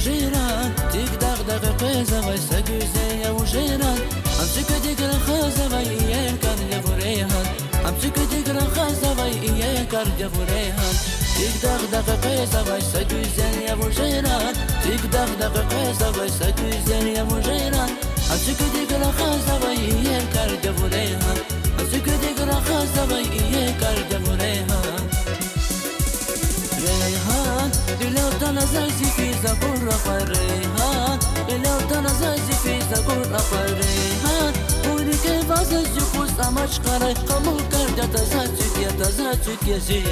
وجيران تيك دغدغ قيزة ويسا جوزي وجيران امسك ديك الخازة ويا كارد فريهان امسك ديك الخازة ويا كارد فريهان تيك دغدغ قيزة ويسا جوزي وجيران تيك دغدغ قيزة ويسا جوزي وجيران امسك ديك الخازة ويا كارد فريهان امسك ديك الخازة ويا كارد فريهان ريحان لو تنزلت في زبور ريحان لو تنزلت في زبور ريحان وني كيف ازجوس امش قري قمو كرد تزاتك يا زي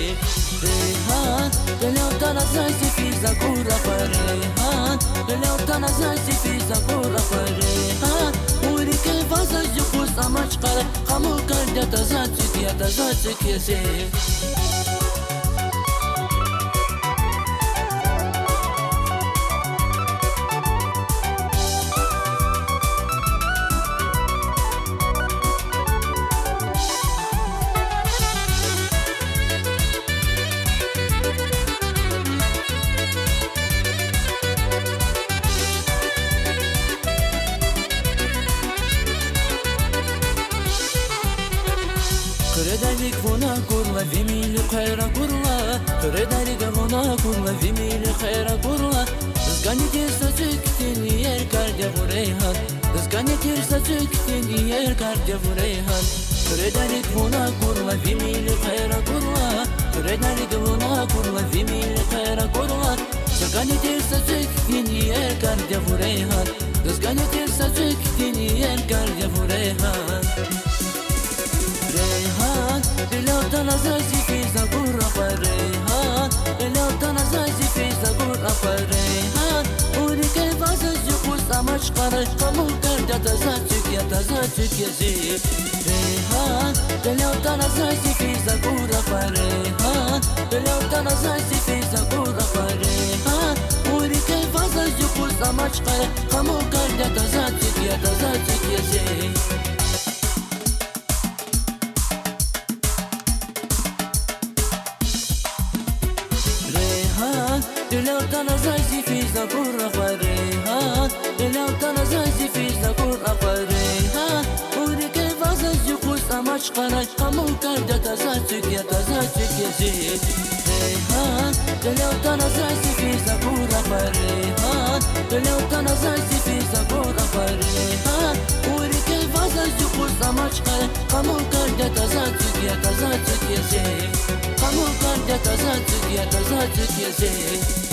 ريحان لو تنزلت في زبور ريحان لو تنزلت في زبور ريحان وني كيف ازجوس امش قري قمو كرد تزاتك يا زي Kredalik vona kurla vimili khayra kurla Kredalik vona kurla vimili khayra kurla Zganite saçıktın yer kardia vurehan Zganite saçıktın yer kardia vurehan Kredalik vona kurla vimili khayra kurla Kredalik vona kurla vimili khayra kurla Zganite saçıktın yer kardia vurehan Zganite saçıktın yer kardia vurehan ريحان لو تنزلت في زبور ريحان لو تنزلت في زبور ريحان وني كيف ازجوس امش قري قمو كرد تزاتك يا زي ريحان لو تنزلت في زبور ريحان لو تنزلت في زبور ريحان وني كيف ازجوس امش قري قمو كرد تزاتك يا زي لو تنزلت في زبور ريحان لو تنزلت في زبور ريحان وني كيف ازجوس امش قري قمو كرد تزاتك يا زي ريحان لو تنزلت في زبور ريحان لو تنزلت في زبور ريحان وني كيف ازجوس امش قري قمو كرد تزاتك يا زي قمو كرد تزاتك يا زي